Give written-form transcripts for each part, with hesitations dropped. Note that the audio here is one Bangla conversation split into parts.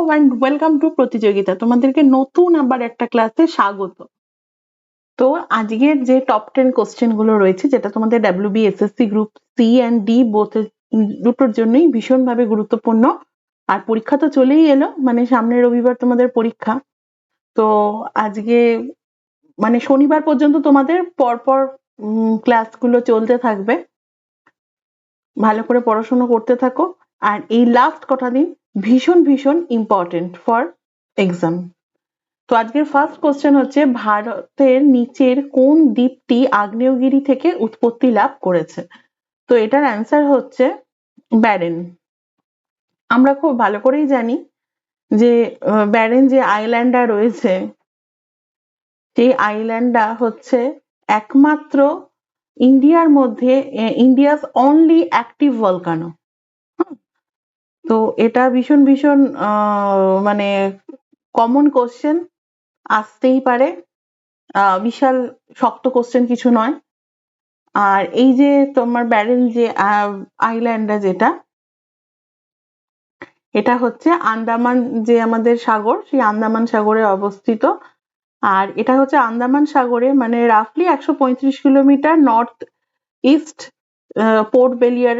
অ্যান্ড ওয়েলকাম টু প্রতিযোগিতা। তোমাদেরকে নতুন আবার একটা ক্লাসে স্বাগত। তো আজকের যে টপ 10 কোশ্চেন গুলো রয়েছে, যেটা তোমাদের WB SSC group C and D দুটোর জন্যই ভীষণভাবে গুরুত্বপূর্ণ। আর পরীক্ষা তো চলেই এলো, মানে সামনের রবিবার তোমাদের পরীক্ষা। তো আজকে মানে শনিবার পর্যন্ত তোমাদের পরপর ক্লাসগুলো চলতে থাকবে। ভালো করে পড়াশোনা করতে থাকো। আর এই লাস্ট কটা দিন ভীষণ ভীষণ ইম্পর্টেন্ট ফর এক্সাম। তো আজকের ফার্স্ট কোশ্চেন হচ্ছে, ভারতের নিচের কোন দ্বীপটি আগ্নেয়গিরি থেকে উৎপত্তি লাভ করেছে? তো এটার অ্যান্সার হচ্ছে ব্যারেন। আমরা খুব ভালো করেই জানি যে ব্যারেন যে আইল্যান্ডটা রয়েছে, সেই আইল্যান্ডটা হচ্ছে একমাত্র ইন্ডিয়ার মধ্যে ইন্ডিয়াস অনলি অ্যাক্টিভ ভলকানো। তো এটা ভীষণ ভীষণ মানে কমন কোশ্চেন, আসতেই পারে, বিশাল শক্ত কোশ্চেন কিছু নয়। আর এই যে তোমার ব্যারেন যে আইল্যান্ডটা, যেটা এটা হচ্ছে আন্দামান যে আমাদের সাগর, সেই আন্দামান সাগরে অবস্থিত। আর এটা হচ্ছে আন্দামান সাগরে মানে রাফলি 135 কিলোমিটার নর্থ ইস্ট পোর্ট বেলিয়ার,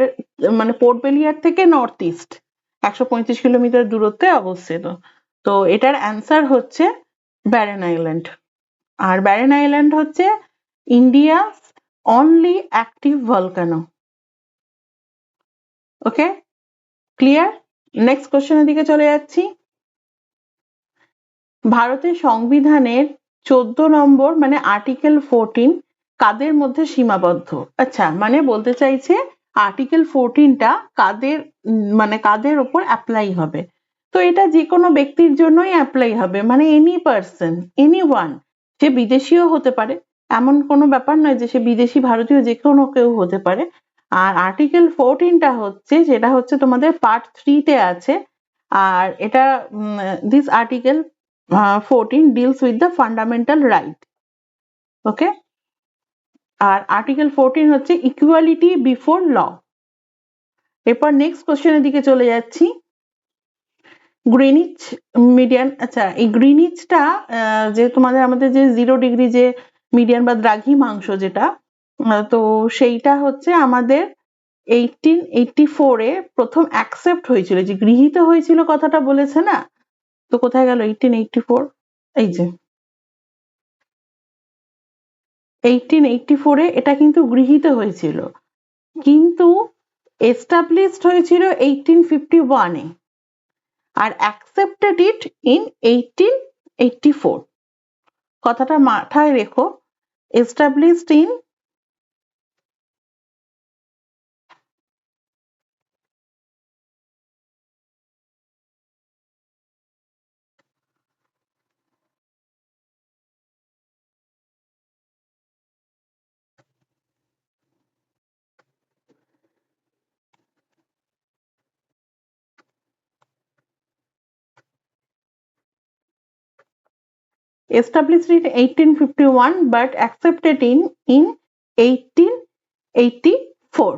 মানে পোর্ট বেলিয়ার থেকে নর্থ ইস্ট 135 কিলোমিটার দূরত্বে অবস্থিত। তো এটার অ্যান্সার হচ্ছে ব্যারেন আইল্যান্ড। আর ব্যারেন আইল্যান্ড হচ্ছে ইন্ডিয়া অনলি অ্যাক্টিভ ভলকানো। ওকে, ক্লিয়ার? নেক্সট কোশ্চেনের দিকে চলে যাচ্ছি। ভারতের সংবিধানের 14 নম্বর মানে আর্টিকেল 14 কাদের মধ্যে সীমাবদ্ধ? আচ্ছা, মানে বলতে চাইছে আর্টিকেল 14টা কাদের মানে কাদের ওপর অ্যাপ্লাই হবে? তো এটা যে কোনো ব্যক্তির জন্যই অ্যাপ্লাই হবে, মানে এনি পার্সন, এনি ওয়ান। সে বিদেশিও হতে পারে, এমন কোনো ব্যাপার নয় যে সে বিদেশি ভারতীয়, যে কোনো কেউ হতে পারে। আর আর্টিকেল 14টা হচ্ছে, যেটা হচ্ছে তোমাদের পার্ট 3-তে আছে। আর এটা this article 14 deals with the fundamental right. Okay, আর আর্টিকেল 14 হচ্ছে ইকুয়ালিটি বিফোর ল। এরপর নেক্সট কোশ্চেনের দিকে চলে যাচ্ছি। গ্রিনিচ মিডিয়ান, আচ্ছা এই গ্রিনিচটা যে তোমাদের আমাদের যে 0 ডিগ্রি যে মিডিয়ান বা দ্রাঘিমাংশ যেটা, তো সেইটা হচ্ছে আমাদের 1884-এ প্রথম অ্যাকসেপ্ট হয়েছিল, যে গৃহীত হয়েছিল কথাটা বলেছে না। তো কোথায় গেল 1884? এই যে 1884-এ এটা কিন্তু গৃহীত হয়েছিল, কিন্তু এস্টাবলিশড হয়েছিল 1851-এ, আর অ্যাকসেপ্টেড ইট ইন 1884। কথাটা মাথায় রেখো, established in established in 1851 but accepted in 1884।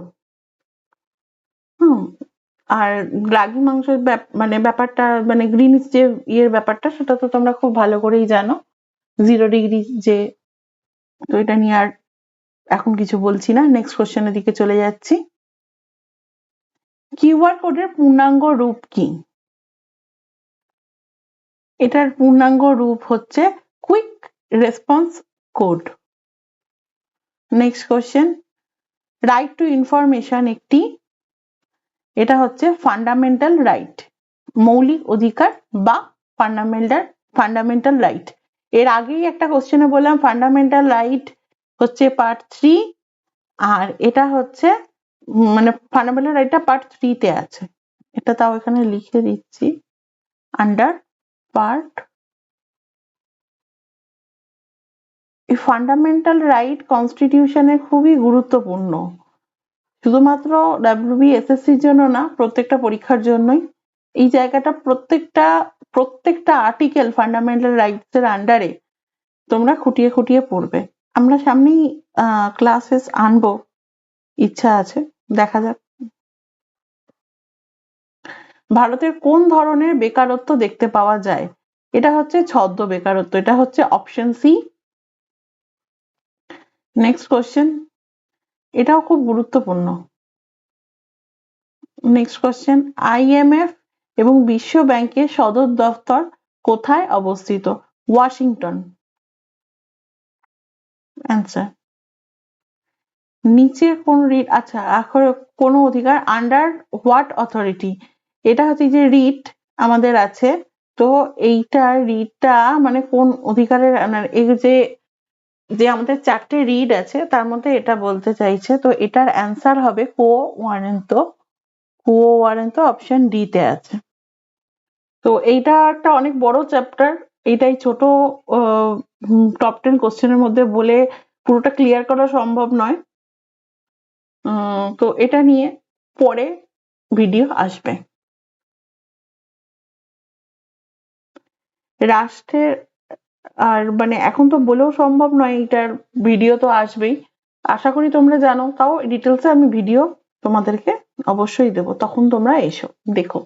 আর দ্রাঘিমাংশের মানে ব্যাপারটা, মানে গ্রিনিচ যে ইয়ের ব্যাপারটা, সেটা তো তোমরা খুব ভালো করেই জানো, 0 ডিগ্রি যে। তো এটা নিয়ে আর এখন কিছু বলছি না, নেক্সট কোশ্চেনের দিকে চলে যাচ্ছি। কিউআর কোডের পূর্ণাঙ্গ রূপ কি? এটার পূর্ণাঙ্গ রূপ হচ্ছে quick response code. Next question, right two information একটি, এটা হচ্ছে ফান্ডামেন্টাল রাইট, মৌলিক অধিকার বা ফান্ডামেন্টাল রাইট। এর আগেই একটা কোশ্চেনে বললাম ফান্ডামেন্টাল রাইট হচ্ছে পার্ট 3, আর এটা হচ্ছে মানে ফান্ডামেন্টাল রাইটটা পার্ট 3-তে আছে। এটা তাও এখানে লিখে দিচ্ছি, আন্ডার পার্ট। এই ফান্ডামেন্টাল রাইট কনস্টিটিউশনের খুবই গুরুত্বপূর্ণ, শুধুমাত্র ডাব্লিউবি এসএসসির জন্য না, প্রত্যেকটা পরীক্ষার জন্যই এই জায়গাটা, প্রত্যেকটা আর্টিকেল ফান্ডামেন্টাল রাইটস এর আন্ডারে তোমরা খুঁটিয়ে খুঁটিয়ে পড়বে। আমরা সামনেই ক্লাসেস আনবো, ইচ্ছা আছে, দেখা যাক। ভারতের কোন ধরনের বেকারত্ব দেখতে পাওয়া যায়? এটা হচ্ছে ছদ্ম বেকারত্ব, এটা হচ্ছে অপশন সি। নেক্সট কোশ্চেন, এটাও খুব গুরুত্বপূর্ণ। নেক্সট কোশ্চেন, IMF এবং বিশ্ব ব্যাংকের সদর দফতর কোথায় অবস্থিত? ওয়াশিংটন। অ্যান্সার। নিচের কোন রিট, আচ্ছা এখন কোন অধিকার আন্ডার হোয়াট অথরিটি? এটা হচ্ছে যে রিট আমাদের আছে, তো এইটা রিটটা মানে কোন অধিকারের, এই যে যে আমাদের চারটে রিড আছে তার মধ্যে এটা বলতে চাইছে, তো এটার অ্যান্সার হবে কো ওয়ারেন্টো। কো ওয়ারেন্টো অপশন ডি তে আছে। তো এইটা একটা অনেক বড় চ্যাপ্টার, এইটাই ছোট টপ 10 কোশ্চেনের মধ্যে বলে পুরোটা ক্লিয়ার করা সম্ভব নয়। তো এটা নিয়ে পরে ভিডিও আসবে। রাষ্ট্রের আর মানে এখন তো বলেও সম্ভব নয়, এটার ভিডিও তো আসবেই, আশা করি তোমরা জানো, তাও ডিটেলসে আমি ভিডিও তোমাদেরকে অবশ্যই দেবো, তখন তোমরা এসো দেখো।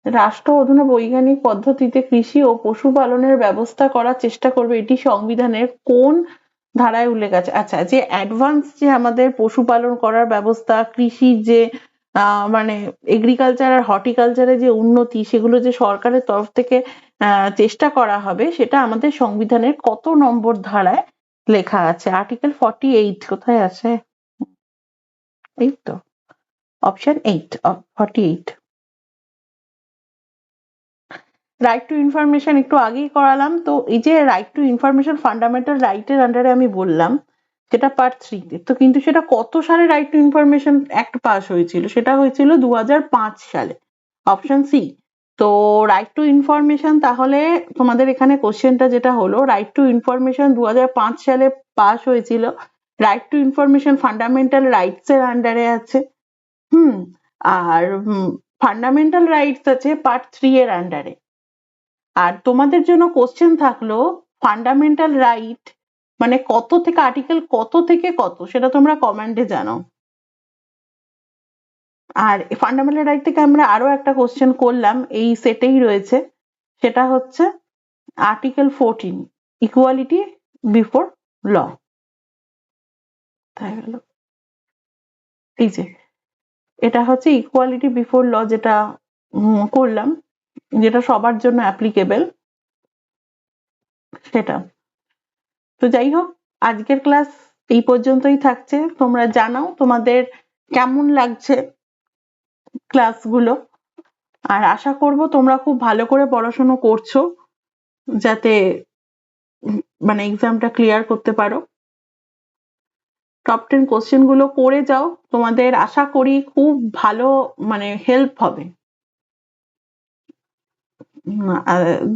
রাষ্ট্র অধুনা বৈজ্ঞানিক পদ্ধতিতে কৃষি ও পশুপালনের ব্যবস্থা করার চেষ্টা করবে, এটি সংবিধানের কোন ধারায় উল্লেখ আছে? আচ্ছা, যে অ্যাডভান্স যে আমাদের পশুপালন করার ব্যবস্থা, কৃষির যে মানে এগ্রিকালচার আর হর্টিকালচারের যে উন্নতি, সেগুলো যে সরকারের তরফ থেকে চেষ্টা করা হবে, সেটা আমাদের সংবিধানের কত নম্বর ধারায় লেখা আছে? আর্টিকেল 48 কোথায় আছে? এই তো অপশন 8, 48। রাইট টু ইনফরমেশন একটু আগেই করালাম, তো এই যে রাইট টু ইনফরমেশন ফান্ডামেন্টাল রাইটের আন্ডারে আমি বললাম সেটা পার্ট 3 তে, তো কিন্তু সেটা কত সালে right two information act pass হয়েছিল? সেটা হয়েছিল 2005 সালে, অপশন সি। তো রাইট টু ইনফরমেশন, তাহলে তোমাদের এখানে কোশ্চেনটা যেটা হলো, রাইট টু ইনফরমেশন 2005 সালে পাস হয়েছিল, right two information fundamental rights এর আন্ডারে আছে। আর ফান্ডামেন্টাল রাইটস আছে পার্ট 3 এর আন্ডারে। আর তোমাদের জন্য কোশ্চেন থাকলো ফান্ডামেন্টাল রাইট মানে কত থেকে, আর্টিকেল কত থেকে কত, সেটা তোমরা কমেন্টে জানাও। আর ফান্ডামেন্টাল রাইট থেকে আমরা আরো একটা কোশ্চেন করলাম, এই সেটেই রয়েছে, সেটা হচ্ছে আর্টিকেল 14, ইকুয়ালিটি বিফোর ল। তাই গেল, এই যে এটা হচ্ছে ইকুয়ালিটি বিফোর ল, যেটা করলাম, যেটা সবার জন্য অ্যাপ্লিকেবল সেটা। তো যাই হোক, আজকের ক্লাস এই পর্যন্তই থাকছে, তোমরা জানাও তোমাদের কেমন লাগছে ক্লাসগুলো, আর আশা করব তোমরা খুব ভালো করে পড়াশোনা করছো, যাতে মানে এক্সামটা ক্লিয়ার করতে পারো। টপ 10 কোশ্চেন গুলো করে যাও, তোমাদের আশা করি খুব ভালো মানে হেল্প হবে।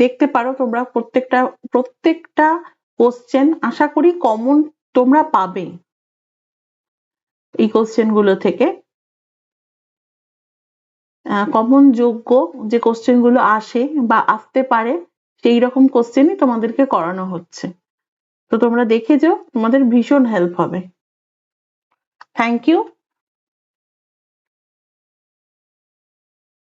দেখতে পারো তোমরা প্রত্যেকটা কোশ্চেন আশা করি কমন তোমরা পাবে এই কোশ্চেন গুলো থেকে। কমন যোগ্য যে কোশ্চেন গুলো আসে বা আসতে পারে, সেই রকম কোশ্চেনই তোমাদেরকে করানো হচ্ছে, তো তোমরা দেখে যাও, তোমাদের ভীষণ হেল্প হবে। Thank you.